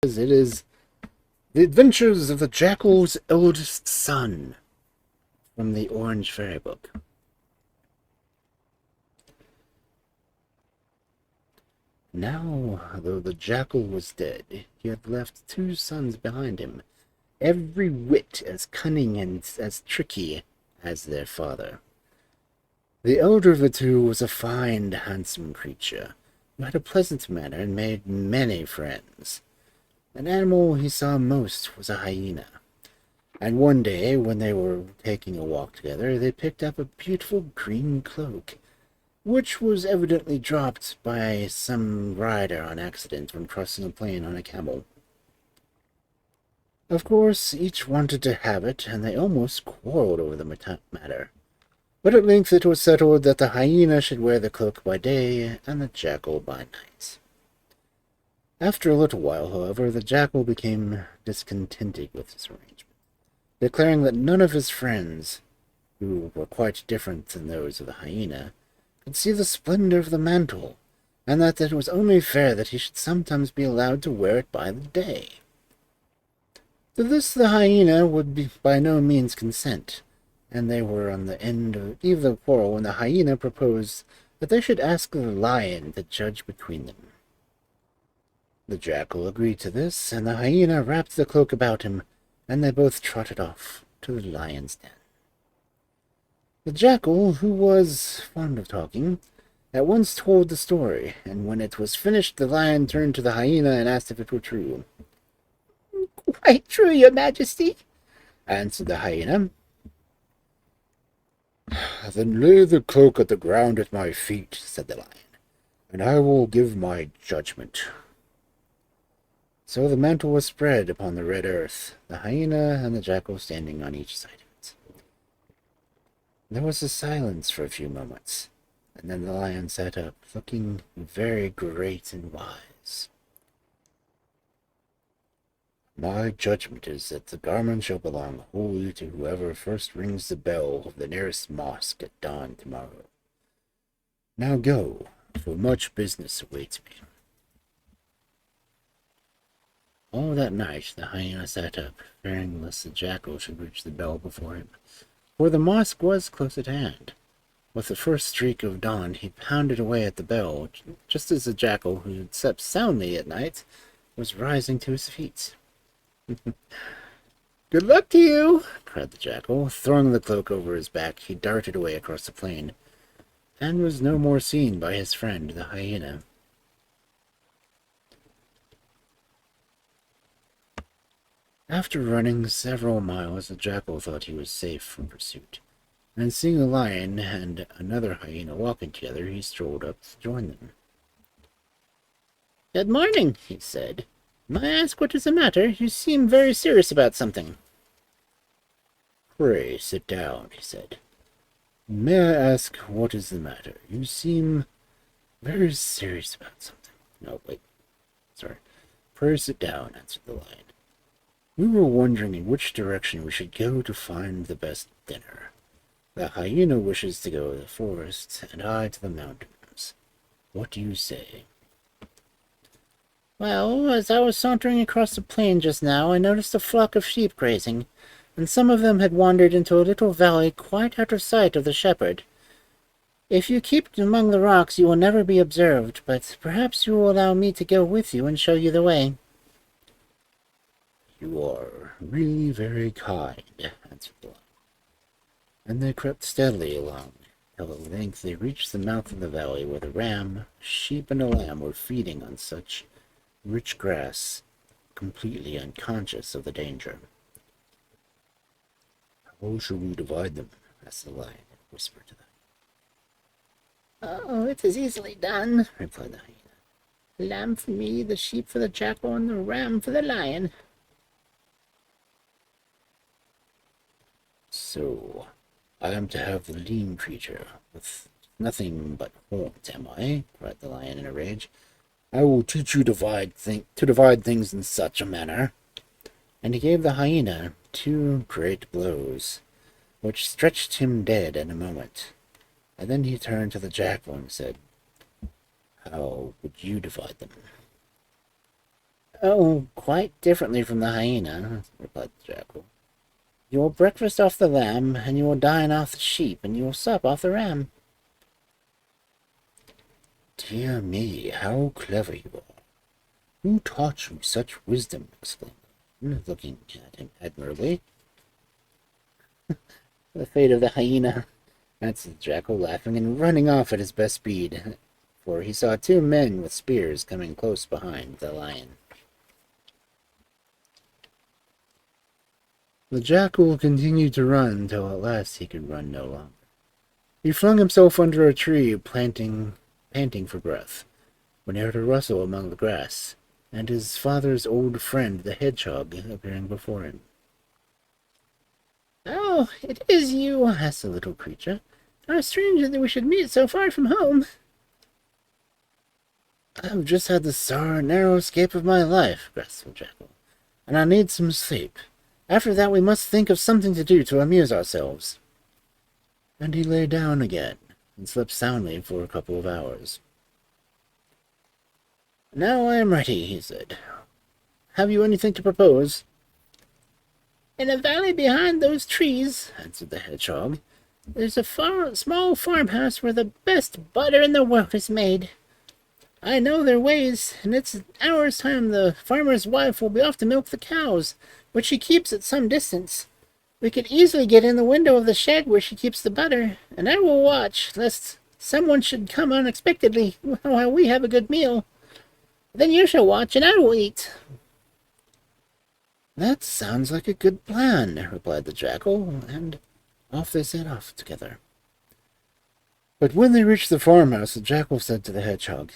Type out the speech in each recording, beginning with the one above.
It is The Adventures of the Jackal's Eldest Son from the Orange Fairy Book. Now, though the Jackal was dead, he had left two sons behind him, every whit as cunning and as tricky as their father. The elder of the two was a fine, handsome creature, who had a pleasant manner and made many friends. An animal he saw most was a hyena, and one day, when they were taking a walk together, they picked up a beautiful green cloak, which was evidently dropped by some rider on accident when crossing a plain on a camel. Of course, each wanted to have it, and they almost quarreled over the matter. But at length it was settled that the hyena should wear the cloak by day, and the jackal by night. After a little while, however, the jackal became discontented with this arrangement, declaring that none of his friends, who were quite different than those of the hyena, could see the splendor of the mantle, and that it was only fair that he should sometimes be allowed to wear it by the day. To this the hyena would by no means consent, and they were on the end of the quarrel when the hyena proposed that they should ask the lion to judge between them. The jackal agreed to this, and the hyena wrapped the cloak about him, and they both trotted off to the lion's den. The jackal, who was fond of talking, at once told the story, and when it was finished the lion turned to the hyena and asked if it were true. "Quite true, your majesty," answered the hyena. "Then lay the cloak at the ground at my feet," said the lion, "and I will give my judgment." So the mantle was spread upon the red earth, the hyena and the jackal standing on each side of it. There was a silence for a few moments, and then the lion sat up, looking very great and wise. "My judgment is that the garment shall belong wholly to whoever first rings the bell of the nearest mosque at dawn tomorrow. Now go, for much business awaits me." All that night the hyena sat up, fearing lest the jackal should reach the bell before him, for the mosque was close at hand. With the first streak of dawn he pounded away at the bell, just as the jackal, who had slept soundly at night, was rising to his feet. "Good luck to you!" cried the jackal. Throwing the cloak over his back, he darted away across the plain, and was no more seen by his friend the hyena. After running several miles, the jackal thought he was safe from pursuit, and seeing a lion and another hyena walking together, he strolled up to join them. "Good morning," he said. "May I ask what is the matter? You seem very serious about something." "Pray sit down," he said. "May I ask what is the matter? You seem very serious about something." "No, wait. Sorry. Pray sit down," answered the lion. "We were wondering in which direction we should go to find the best dinner. The hyena wishes to go to the forest, and I to the mountains. What do you say?" "Well, as I was sauntering across the plain just now, I noticed a flock of sheep grazing, and some of them had wandered into a little valley quite out of sight of the shepherd. If you keep among the rocks, you will never be observed, but perhaps you will allow me to go with you and show you the way." "You are really very kind," answered the lion. And they crept steadily along, till at length they reached the mouth of the valley, where the ram, sheep, and a lamb were feeding on such rich grass, completely unconscious of the danger. "How shall we divide them?" asked the lion, and whispered to them. "Oh, it is easily done," replied the hyena. "The lamb for me, the sheep for the jackal, and the ram for the lion." "So, I am to have the lean creature, with nothing but horns, am I?" cried the lion in a rage. "I will teach you to divide things in such a manner." And he gave the hyena 2 great blows, which stretched him dead in a moment. And then he turned to the jackal and said, "How would you divide them?" Oh, quite differently from the hyena, replied the jackal. You will breakfast off the lamb, and you will dine off the sheep, and you will sup off the ram. Dear me, how clever you are. Who taught you such wisdom? Exclaimed the woman, looking at him admirably. The fate of the hyena, answered the jackal, laughing and running off at his best speed, for he saw two men with spears coming close behind the lion. The jackal continued to run until at last he could run no longer. He flung himself under a tree, panting for breath, when he heard a rustle among the grass, and his father's old friend, the hedgehog, appearing before him. "Oh, it is you," asked the little creature. "How strange that we should meet so far from home." "I've just had the narrow escape of my life," gasped the jackal, "and I need some sleep. After that we must think of something to do to amuse ourselves." And he lay down again, and slept soundly for a couple of hours. "Now I am ready," he said. "Have you anything to propose?" "In a valley behind those trees," answered the hedgehog, "there's a small farmhouse where the best butter in the world is made. I know their ways, and it's an hour's time the farmer's wife will be off to milk the cows, which she keeps at some distance. We could easily get in the window of the shed where she keeps the butter, and I will watch, lest someone should come unexpectedly while we have a good meal. Then you shall watch, and I will eat." "That sounds like a good plan," replied the jackal, and off they set off together. But when they reached the farmhouse, the jackal said to the hedgehog,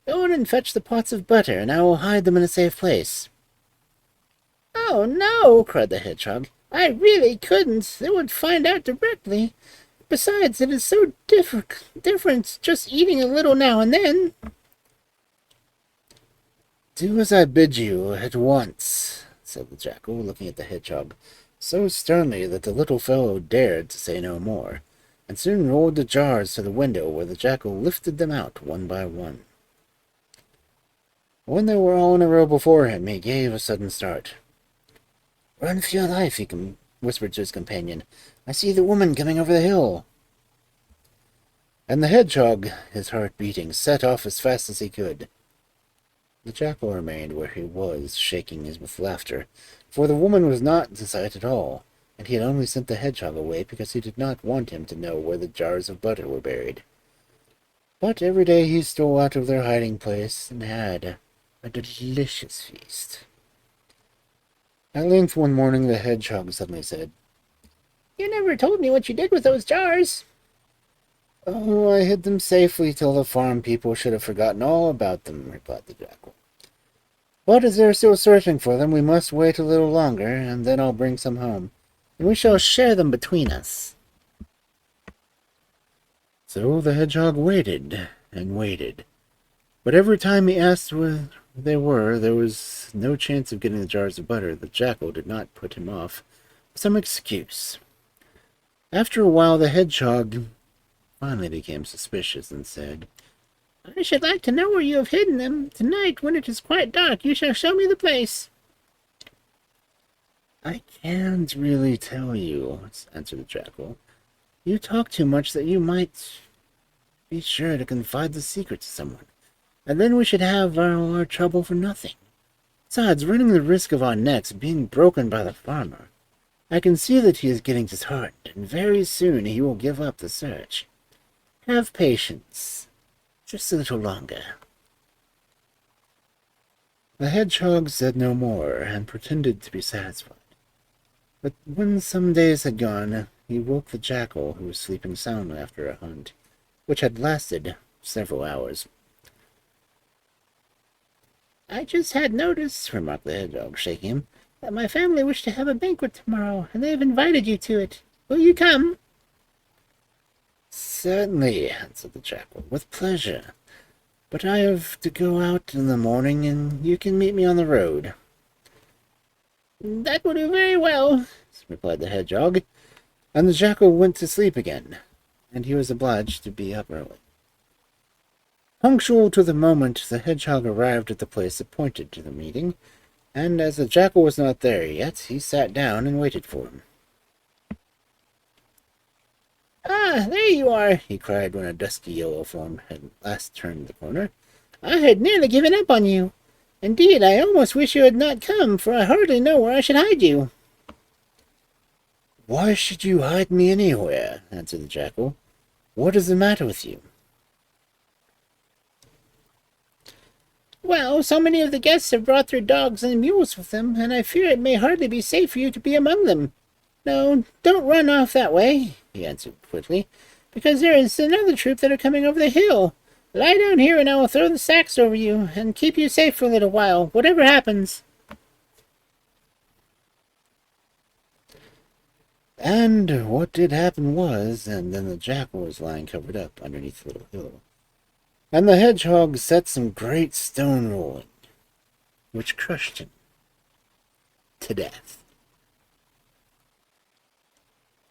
"Go on and fetch the pots of butter, and I will hide them in a safe place." "Oh, no," cried the hedgehog. "I really couldn't. They would find out directly. Besides, it is so different just eating a little now and then." "Do as I bid you at once," said the jackal, looking at the hedgehog so sternly that the little fellow dared to say no more, and soon rolled the jars to the window, where the jackal lifted them out one by one. When they were all in a row before him, he gave a sudden start. "Run for your life," he whispered to his companion. "I see the woman coming over the hill." And the hedgehog, his heart beating, set off as fast as he could. The jackal remained where he was, shaking with laughter, for the woman was not in sight at all, and he had only sent the hedgehog away because he did not want him to know where the jars of butter were buried. But every day he stole out of their hiding place and had a delicious feast. At length one morning the hedgehog suddenly said, "You never told me what you did with those jars." "Oh, I hid them safely till the farm people should have forgotten all about them," replied the jackal. "But as they're still searching for them, we must wait a little longer, and then I'll bring some home, and we shall share them between us." So the hedgehog waited and waited, but every time he asked where they were, there was no chance of getting the jars of butter. The jackal did not put him off with some excuse. After a while, the hedgehog finally became suspicious and said, "I should like to know where you have hidden them. Tonight, when it is quite dark, you shall show me the place." "I can't really tell you," answered the jackal. "You talk too much that you might be sure to confide the secret to someone, and then we should have all our trouble for nothing. Besides, running the risk of our necks being broken by the farmer, I can see that he is getting disheartened, and very soon he will give up the search. Have patience, just a little longer." The hedgehog said no more, and pretended to be satisfied. But when some days had gone, he woke the jackal, who was sleeping soundly after a hunt, which had lasted several hours. "I just had notice," remarked the hedgehog, shaking him, "that my family wish to have a banquet tomorrow, and they have invited you to it. Will you come?" "Certainly," answered the jackal, "with pleasure. But I have to go out in the morning, and you can meet me on the road." "That will do very well," replied the hedgehog, and the jackal went to sleep again, and he was obliged to be up early. Punctual to the moment, the hedgehog arrived at the place appointed to the meeting, and as the jackal was not there yet, he sat down and waited for him. "Ah, there you are," he cried when a dusky yellow form had last turned the corner. "I had nearly given up on you. Indeed, I almost wish you had not come, for I hardly know where I should hide you." "Why should you hide me anywhere?" answered the jackal. "What is the matter with you?" "Well, so many of the guests have brought their dogs and mules with them, and I fear it may hardly be safe for you to be among them. No, don't run off that way," he answered quickly, "because there is another troop that are coming over the hill. Lie down here and I will throw the sacks over you, and keep you safe for a little while, whatever happens." And what did happen was, and then the jackal was lying covered up underneath the little hill, and the hedgehog set some great stone rolling, which crushed him to death.